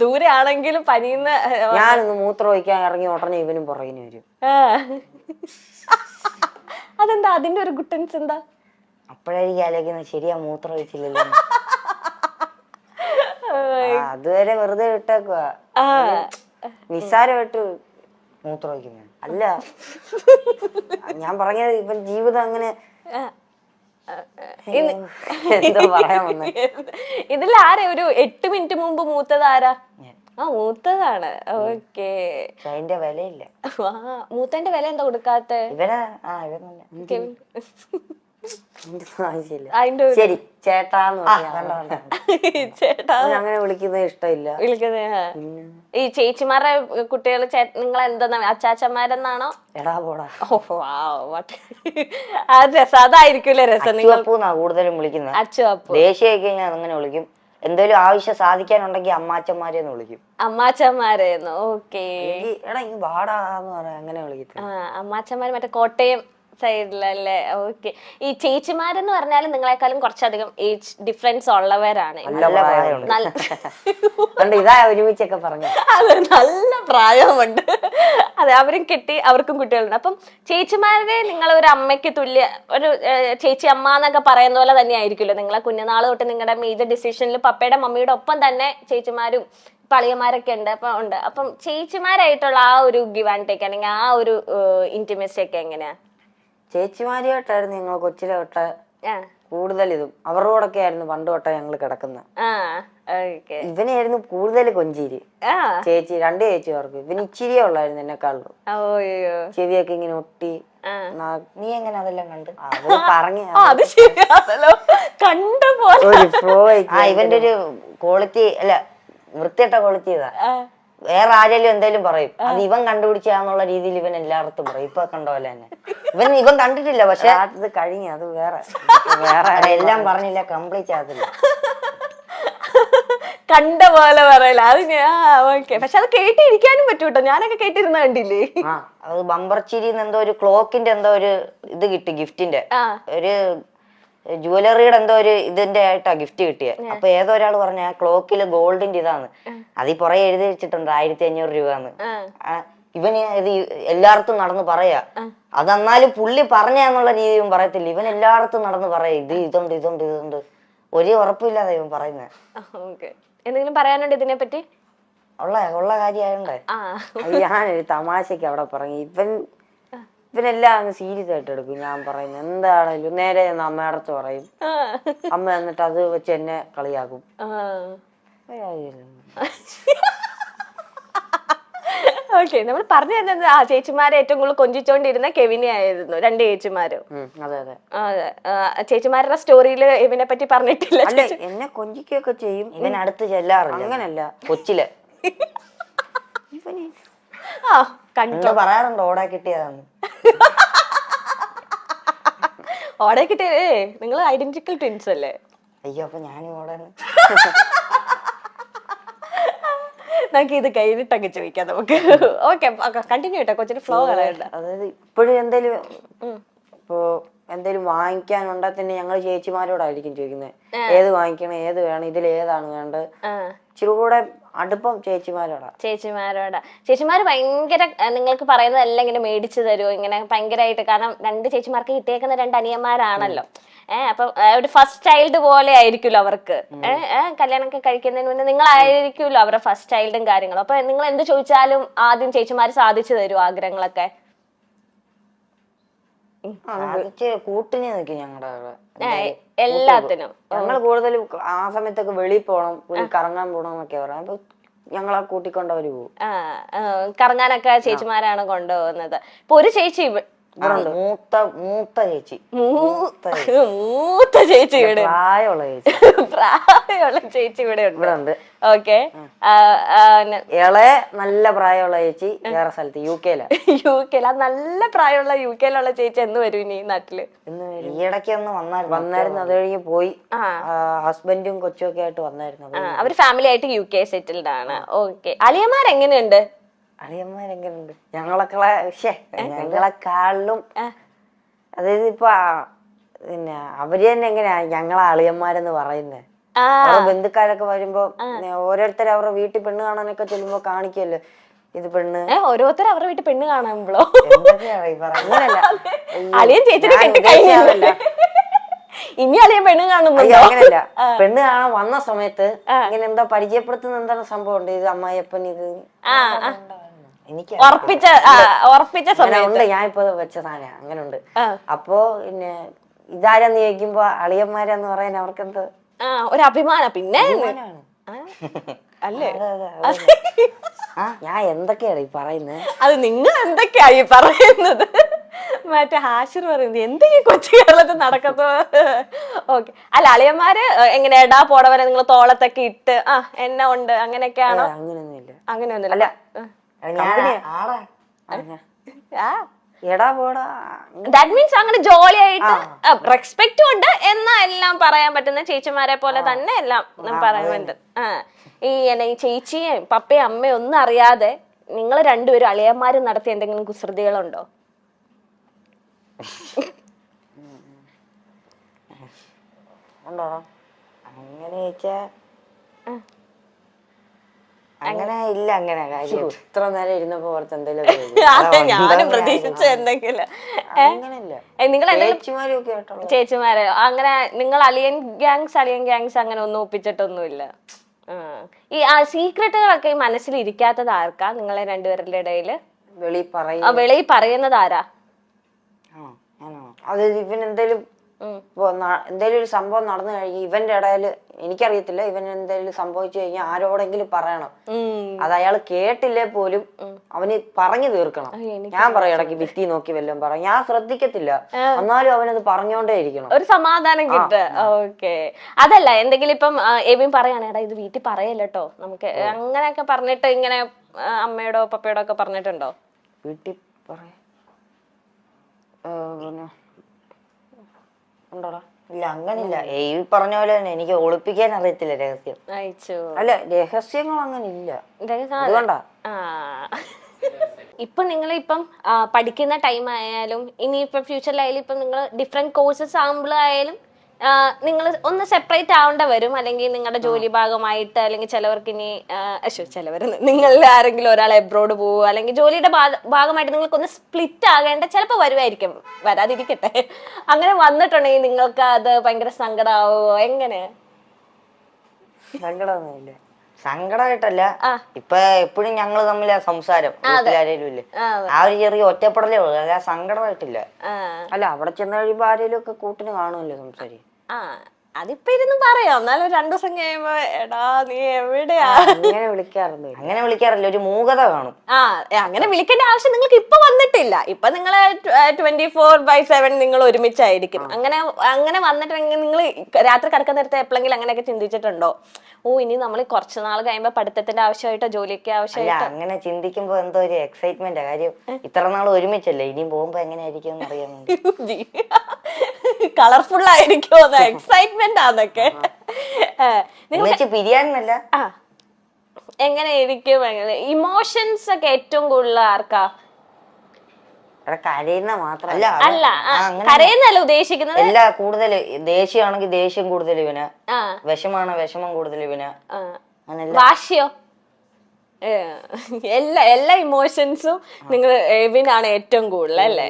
ദൂരെ ആണെങ്കിലും പനിയുന്ന. ഞാനൊന്ന് മൂത്രം ഒഴിക്കാൻ ഇറങ്ങി ഉടനെ ഇവനും പുറകിന് വരും. അതെന്താ അതിന്റെ ഒരു ഗുട്ടൻസ് എന്താ? അപ്പോഴായിരിക്കും ആലോചിക്കുന്നത് ശരിയാ മൂത്രം ഒഴിച്ചില്ലല്ലോ. അതുവരെ വെറുതെ വിട്ടേക്കുക, നിസ്സാരമായിട്ട് മൂത്രം ഒഴിക്കുന്ന. അല്ല ഞാൻ പറഞ്ഞത് ഇവൻ ജീവിതം അങ്ങനെ എന്തോ പറയാൻ വന്ന. ഇതിൽ ആരാ ഒരു 8 മിനിറ്റ് മുമ്പ് മൂത്തത് ആരാ? മൂത്തതാണ്. ഓക്കേ. അതിന്റെ വിലയില്ല. മൂത്തന്റെ വില എന്താ കൊടുക്കാത്ത? ശരി ചേട്ടാന്ന് ചേട്ടാ അങ്ങനെ വിളിക്കുന്നത് ഇഷ്ടമില്ല. ഈ ചേച്ചിമാരുടെ കുട്ടികൾ നിങ്ങൾ എന്താ അച്ചാച്ചന്മാരെന്നാണോ? എടാ പോടാ. രസം അതായിരിക്കൂലേ രസം. നിങ്ങൾ കൂടുതലും വിളിക്കുന്നത്. അച്ചുവപ്പു. ദേശീയ കഴിഞ്ഞാൽ അങ്ങനെ വിളിക്കും. എന്തെങ്കിലും ആവശ്യം സാധിക്കാനുണ്ടെങ്കിൽ അമ്മാച്ചന്മാരെന്ന് വിളിക്കും. അമ്മാച്ചന്മാരെന്ന്. ഓക്കേ. എടാ ഈ വാടാന്ന് പറയാ അങ്ങനെ വിളിക്കും. അമ്മാച്ചന്മാര് മറ്റേ കോട്ടയം സൈഡിലല്ലേ? ഓക്കെ. ഈ ചേച്ചിമാരെന്ന് പറഞ്ഞാലും നിങ്ങളെക്കാളും കുറച്ചധികം ഏജ് ഡിഫറൻസ് ഉള്ളവരാണ്. ഇതാ ഒരുമിച്ചൊക്കെ പറഞ്ഞു. അതെ, നല്ല പ്രായമുണ്ട്. അതെ, അവരും കെട്ടി അവർക്കും കുട്ടികളുണ്ട്. അപ്പം ചേച്ചിമാരെ നിങ്ങൾ ഒരു അമ്മയ്ക്ക് തുല്യ ഒരു ചേച്ചി അമ്മ എന്നൊക്കെ പറയുന്ന പോലെ തന്നെ ആയിരിക്കുമല്ലോ നിങ്ങളെ കുഞ്ഞുനാൾ തൊട്ട് നിങ്ങളുടെ മേജർ ഡിസിഷനിൽ പപ്പയുടെ മമ്മിയുടെ ഒപ്പം തന്നെ ചേച്ചിമാരും പളിയന്മാരൊക്കെ ഉണ്ട്. അപ്പം ചേച്ചിമാരായിട്ടുള്ള ആ ഒരു ഗിവ് ആൻഡ് ടേക്ക് അല്ലെങ്കിൽ ആ ഒരു ഇന്റിമസി ഒക്കെ എങ്ങനെയാ? ചേച്ചിമാരിയായിട്ടായിരുന്നു ഞങ്ങൾ കൊച്ചിലെ തൊട്ട് കൂടുതൽ ഇതും അവരുടെ കൂടെ ആയിരുന്നു പണ്ട് തൊട്ടേ ഞങ്ങൾ കിടക്കുന്നത്. ഇവനായിരുന്നു കൂടുതൽ കൊഞ്ചിരി. ചേച്ചി 2 ചേച്ചിമാർക്ക് ഇവന് ഇച്ചിരിയേ ഉള്ളായിരുന്നു എന്നെക്കാളും. ചെവിയൊക്കെ ഇങ്ങനെ ഒട്ടി. നീ എങ്ങനെ അതെല്ലാം കണ്ട് പറഞ്ഞു? ഇവന്റെ ഒരു ക്വാളിറ്റി അല്ല, വൃത്തിയിട്ട ക്വാളിറ്റി ഇതാ. വേറെ ആരെങ്കിലും എന്തേലും പറയും, അത് ഇവൻ കണ്ടുപിടിച്ചാന്നുള്ള രീതിയിൽ ഇവൻ എല്ലായിടത്തും പറയും. ഇപ്പൊ കണ്ട പോലെ തന്നെ ഇവൻ കണ്ടിട്ടില്ല, പക്ഷെ അത് കഴിഞ്ഞു. അത് വേറെ എല്ലാം പറഞ്ഞില്ല, കംപ്ലീറ്റ് ആകത്തില്ല. കണ്ട പോലെ പറയല. അത് ഓക്കെ. പക്ഷെ അത് കേട്ടിരിക്കാനും പറ്റൂട്ടോ. ഞാനൊക്കെ കേട്ടിരുന്ന കണ്ടില്ലേ? അത് ബമ്പർ ചിരിന്ന് എന്തോ ഒരു ക്ലോക്കിന്റെ എന്തോ ഒരു ഇത് കിട്ടി, ഗിഫ്റ്റിന്റെ ഒരു ജുവലറിയുടെ എന്തോ ഒരു ഇതിന്റെ ആയിട്ടാ ഗിഫ്റ്റ് കിട്ടിയത്. അപ്പൊ ഏതോ ഒരാൾ പറഞ്ഞ ആ ക്ലോക്കില് ഗോൾഡിന്റെ ഇതാണ്, അതിൽ പുറകെ എഴുതി വെച്ചിട്ടുണ്ട് 1500 രൂപന്ന്. ഇവന് ഇത് എല്ലായിടത്തും നടന്ന് പറയാ. അതെന്നാലും പുള്ളി പറഞ്ഞെന്നുള്ള രീതിയും പറയത്തില്ല, ഇവൻ എല്ലായിടത്തും നടന്ന് പറയാ ഇത് ഇതുണ്ട്. ഒരു ഉറപ്പില്ലാതെ ഇവൻ പറയുന്നത്. എന്തെങ്കിലും പറയാനുണ്ട് ഇതിനെ പറ്റി? ഉള്ള കാര്യമായോണ്ടേ ഞാനൊരു തമാശക്ക് അവിടെ പറഞ്ഞു. ഇവനെല്ലാം അങ്ങ് സീരിയസ് ആയിട്ട് എടുക്കും. ഞാൻ പറയുന്നത് എന്താണേലും നേരെ അമ്മയടത്ത് പറയും. അമ്മ എന്നിട്ട് അത് വെച്ച് എന്നെ കളിയാക്കും. ഓക്കെ. നമ്മൾ പറഞ്ഞു തന്നത് ചേച്ചിമാരെ ഏറ്റവും കൂടുതൽ കൊഞ്ചിച്ചോണ്ടിരുന്ന കെവിനെ ആയിരുന്നു. 2 ചേച്ചിമാരും. അതെ അതെ അതെ. ചേച്ചിമാരുടെ സ്റ്റോറിയില് ഇവനെ പറ്റി പറഞ്ഞിട്ടില്ല. എന്നെ കൊഞ്ചിക്കൊക്കെ ചെയ്യും. ഇവൻ അടുത്ത് ചെല്ലാറില്ല. അങ്ങനല്ല, കൊച്ചിലെ കണ്ടു പറയാറുണ്ട് ഓടെ കിട്ടിയതാണ്. ഓടെ കിട്ടിയേ നിങ്ങൾ ഐഡന്റിക്കൽ ട്വിൻസ് അല്ലേ? അയ്യോ, അപ്പൊ ഞാനും ഓടെ. നമുക്ക് ഇത് കഴിഞ്ഞിട്ടൊക്കെ ചോദിക്കാം നമുക്ക്. ഓക്കെ, കണ്ടിന്യൂ കേട്ടോ, കൊച്ചിന് ഫ്ലോ കളയണ്ട. അതായത് ഇപ്പോഴും എന്തേലും വാങ്ങിക്കാനുണ്ടെ തന്നെ ഞങ്ങൾ ചേച്ചിമാരോടായിരിക്കും ചോദിക്കുന്നത്, ഏത് വാങ്ങിക്കണം, ഏത് വേണം, ഇതിൽ ഏതാണ് വേണ്ടത്. ഇച്ചിരി കൂടെ അടുപ്പം ചേച്ചിമാരോടാ. ചേച്ചിമാര് ഭയങ്കര നിങ്ങൾക്ക് പറയുന്നതെല്ലാം ഇങ്ങനെ മേടിച്ചു തരുമോ ഇങ്ങനെ ഭയങ്കരമായിട്ട്? കാരണം 2 ചേച്ചിമാർക്ക് കിട്ടിയേക്കുന്ന 2 അനിയന്മാരാണല്ലോ. അപ്പൊ ഒരു ഫസ്റ്റ് ചൈൽഡ് പോലെ ആയിരിക്കുമല്ലോ അവർക്ക്. കല്യാണമൊക്കെ കഴിക്കുന്നതിന് മുന്നേ നിങ്ങളായിരിക്കുമല്ലോ അവരുടെ ഫസ്റ്റ് ചൈൽഡും കാര്യങ്ങളും. അപ്പൊ നിങ്ങൾ എന്ത് ചോദിച്ചാലും ആദ്യം ചേച്ചിമാര് സാധിച്ചു തരും ആഗ്രഹങ്ങളൊക്കെ? കൂട്ടിന് നിൽക്കും ഞങ്ങളുടെ എല്ലാത്തിനും. ഞങ്ങൾ കൂടുതൽ ആ സമയത്തൊക്കെ വെളിയിൽ പോണം, കറങ്ങാൻ പോണം എന്നൊക്കെ പറയാം. അപ്പൊ ഞങ്ങളെ കൂട്ടിക്കൊണ്ടവര് പോകും. കറങ്ങാനൊക്കെ ചേച്ചിമാരാണ് കൊണ്ടുപോകുന്നത്. ഇപ്പൊ ഒരു ചേച്ചി മൂത്ത ചേച്ചി ഇവിടെ പ്രായമുള്ള ചേച്ചി ഇവിടെ ഉണ്ട്. ഓക്കെ. ഇളയ നല്ല പ്രായമുള്ള ചേച്ചി വേറെ സ്ഥലത്ത് യു കെയില. നല്ല പ്രായമുള്ള യുകെയിലുള്ള ചേച്ചി എന്ന് വരും ഇനി നാട്ടില്? ഈയിടയ്ക്ക് ഒന്ന് വന്നായിരുന്നു. അത് കഴിഞ്ഞ് പോയി. ഹസ്ബൻഡും കൊച്ചും ഒക്കെ ആയിട്ട് വന്നായിരുന്നു. അവര് ഫാമിലി ആയിട്ട് UK സെറ്റിൽഡ് ആണ്. ഓക്കെ. അളിയന്മാരെങ്ങനെയുണ്ട്? അളിയന്മാരെങ്ങനെയുണ്ട്? ഞങ്ങളെക്കാളിലും അതായത് ഇപ്പൊ പിന്നെ അവര് തന്നെ എങ്ങനെയാ ഞങ്ങളെ അളിയന്മാരെന്ന് പറയുന്നത്? അവരുടെ ബന്ധുക്കാരൊക്കെ വരുമ്പോ ഓരോരുത്തർ അവരുടെ വീട്ടിൽ പെണ്ണ് കാണാനൊക്കെ ചെല്ലുമ്പോ കാണിക്കല്ലോ ഇത് പെണ്ണ്. ഓരോരുത്തർ അവരുടെ വീട്ടിൽ പെണ്ണ് കാണുമ്പോ എന്തൊക്കെയാണ് ഈ പറയുന്നത്? അങ്ങനല്ല, അളിയൻ ചേച്ചിനെ കെട്ടി കഴിഞ്ഞില്ല, ഇനി അളിയൻ പെണ്ണ് കാണുന്നുണ്ടോ? അങ്ങനല്ല, പെണ്ണ് കാണാൻ വന്ന സമയത്ത് ഇങ്ങനെ എന്താ പരിചയപ്പെടുത്തുന്ന എന്താണ് സംഭവം ഉണ്ട്, ഇത് അമ്മായിയപ്പൻ ഇത് എനിക്ക് ഉറപ്പിച്ച ഉണ്ട്, ഞാൻ ഇപ്പൊ വെച്ച സാധനം അങ്ങനെ ഉണ്ട്. അപ്പൊ പിന്നെ ഇതാരെന്ന് ചോദിക്കുമ്പോ അളിയന്മാരെന്ന് പറയാൻ അവർക്കെന്തോ ഒരു അഭിമാനം. പിന്നെ അല്ലേ ഞാൻ എന്തൊക്കെയാണ് ഈ പറയുന്നത്? അത് നിങ്ങൾ എന്തൊക്കെയാ ഈ പറയുന്നത്? മറ്റേ ഹാഷിർ പറയുന്നത് എന്തെങ്കിലും കൊച്ചു കേരളത്തിൽ നടക്കത്തോ? ഓക്കെ. അല്ല, അളിയന്മാര് എങ്ങനെ എടാ പോടവരെ നിങ്ങൾ തോളത്തൊക്കെ ഇട്ട് എന്നെ ഉണ്ട് അങ്ങനെയൊക്കെയാണോ? അങ്ങനെയൊന്നുമില്ല. ദാറ്റ് മീൻസ് അങ്ങനെ ജോളി ആയിട്ട് റെസ്പെക്റ്റും ഉണ്ട് എന്നാ എല്ലാം പറയാൻ പറ്റുന്ന ചേച്ചിമാരെ പോലെ തന്നെ എല്ലാം പറയുന്നുണ്ട്. ഈ ചേച്ചിയും പപ്പയും അമ്മയും ഒന്നും അറിയാതെ നിങ്ങൾ രണ്ടുപേരും അളിയന്മാരും നടത്തിയ എന്തെങ്കിലും കുസൃതികളുണ്ടോ? ഉണ്ടോ? അങ്ങനെ ചോദിച്ചാ അങ്ങനെ ഇല്ല. അങ്ങനെ കാര്യം ഇത്ര നേരം ഇരുന്നപ്പോ ഓർത്ത് എന്തെങ്കിലും ഞാനും പ്രതീക്ഷിച്ച എന്തെങ്കിലും. ചേച്ചിമാരെ അങ്ങനെ നിങ്ങൾ അളിയൻ ഗ്യാങ്സ് അങ്ങനെ ഒന്നും ഒപ്പിച്ചിട്ടൊന്നുമില്ല. ഈ സീക്രട്ടുകളൊക്കെ ഈ മനസ്സിൽ ഇരിക്കാത്തത് ആർക്കാ നിങ്ങളെ രണ്ടുപേരുടെ ഇടയില്? വെളിയിൽ പറയുന്നത് ആരാ? അത് ഇവൻ എന്തേലും എന്തേലും ഒരു സംഭവം നടന്നു കഴിഞ്ഞ് ഇവന്റെ ഇടയിൽ എനിക്കറിയത്തില്ല, ഇവൻ എന്തെങ്കിലും സംഭവിച്ചു കഴിഞ്ഞാൽ ആരോടെങ്കിലും പറയണം. അത് അയാൾ കേട്ടില്ലേ പോലും അവന് പറഞ്ഞു തീർക്കണം. ഞാൻ പറയും ഇടയ്ക്ക് ഭിത്തി നോക്കി വല്ലതും പറയും, ഞാൻ ശ്രദ്ധിക്കത്തില്ല, എന്നാലും അവനത് പറഞ്ഞോണ്ടേ ഇരിക്കണം, ഒരു സമാധാനം കിട്ടുക. ഓക്കെ. അതല്ല, എന്തെങ്കിലും ഇപ്പം എബിൻ പറയാണ് എടാ ഇത് വീട്ടിൽ പറയല്ലോ നമുക്ക്, അങ്ങനെയൊക്കെ പറഞ്ഞിട്ട് ഇങ്ങനെ അമ്മയോടോ പപ്പയോടോ ഒക്കെ പറഞ്ഞിട്ടുണ്ടോ? വീട്ടിൽ പറയാ ഉണ്ടോടാ? ഇല്ല, അങ്ങനില്ല. ഈ പറഞ്ഞ പോലെ തന്നെ എനിക്ക് ഒളിപ്പിക്കാൻ അറിയത്തില്ല രഹസ്യം. അല്ല, രഹസ്യങ്ങൾ അങ്ങനെ ഇല്ല. അതുകൊണ്ടാ ഇപ്പൊ നിങ്ങളിപ്പം പഠിക്കുന്ന ടൈം ആയാലും ഇനിയിപ്പൊ ഫ്യൂച്ചറിലായാലും ഇപ്പം നിങ്ങൾ ഡിഫറെന്റ് കോഴ്സസ് ആകുമ്പോഴായാലും നിങ്ങൾ ഒന്ന് സെപ്പറേറ്റ് ആവേണ്ട വരും, അല്ലെങ്കിൽ നിങ്ങളുടെ ജോലി ഭാഗമായിട്ട്, അല്ലെങ്കിൽ ചിലവർക്ക് ഇനി നിങ്ങളിൽ ആരെങ്കിലും ഒരാൾ എബ്രോഡ് പോവുക, അല്ലെങ്കിൽ ജോലിയുടെ ഭാഗമായിട്ട് നിങ്ങൾക്കൊന്ന് സ്പ്ലിറ്റ് ആകേണ്ട ചിലപ്പോൾ വരുമായിരിക്കും, വരാതിരിക്കട്ടെ. അങ്ങനെ വന്നിട്ടുണ്ടെങ്കിൽ നിങ്ങൾക്ക് അത് ഭയങ്കര സങ്കടമാവോ? എങ്ങനെ? സങ്കടമൊന്നുമില്ല. സങ്കടമായിട്ടല്ല, ഇപ്പൊ എപ്പോഴും ഞങ്ങള് തമ്മിലാ സംസാരം, ആരേലും ഇല്ലേ, ആ ഒരു ചെറിയ ഒറ്റപ്പെടലേ ഉള്ളൂ, അല്ല സങ്കടമായിട്ടില്ല. അല്ല, അവിടെ ചെന്ന് കഴിയുമ്പോ ആരേലും ഒക്കെ കൂട്ടിന് കാണുമല്ലോ സംസാരിക്കും. അതിപ്പോ ഇരുന്ന് പറയാം, എന്നാലും 2 ദിവസം കഴിയുമ്പോ എടാ നീ എവിടെയാ അങ്ങനെ വിളിക്കാറില്ല, ഒരു മൂകത കാണും. അങ്ങനെ വിളിക്കേണ്ട ആവശ്യം നിങ്ങൾക്ക് ഇപ്പൊ വന്നിട്ടില്ല. ഇപ്പൊ നിങ്ങള് 24/7 നിങ്ങൾ ഒരുമിച്ചായിരിക്കും. അങ്ങനെ വന്നിട്ടുണ്ടെങ്കിൽ നിങ്ങൾ രാത്രി കിടക്കുന്ന നേരത്തെ എപ്പോഴെങ്കിലും അങ്ങനെയൊക്കെ ചിന്തിച്ചിട്ടുണ്ടോ? ഇനി നമ്മൾ കുറച്ച് നാൾ കഴിയുമ്പോ പഠിത്തത്തിന്റെ ആവശ്യമായിട്ടോ ജോലിയൊക്കെ ആവശ്യമായിട്ടോ? അങ്ങനെ ചിന്തിക്കുമ്പോ എന്തോ ഒരു എക്സൈറ്റ്മെന്റ് കാര്യം, ഇത്ര നാൾ ഒരുമിച്ചല്ലേ, ഇനിയും പോകുമ്പോ എങ്ങനെയായിരിക്കും എന്ന് അറിയാൻ വേണ്ടി. കളർഫുൾ ആയിരിക്കും, എക്സൈറ്റ്മെന്റ് ആന്നൊക്കെ. പിരിയാനല്ല, എങ്ങനെയായിരിക്കും? ഇമോഷൻസ് ഒക്കെ ഏറ്റവും കൂടുതൽ ആർക്കാ? കരയുന്ന മാത്രല്ല, അല്ല കരയുന്നല്ല ഉദ്ദേശിക്കുന്നത്. എല്ലാ കൂടുതൽ ദേഷ്യമാണെങ്കിൽ ദേഷ്യം കൂടുതൽ ഇവന്, വിഷമാണ് വിഷമം കൂടുതൽ ഇവന്, വാശിയോ? എല്ലാ ഇമോഷൻസും നിങ്ങൾ എബിനാണ് ഏറ്റവും കൂടുതൽ അല്ലേ?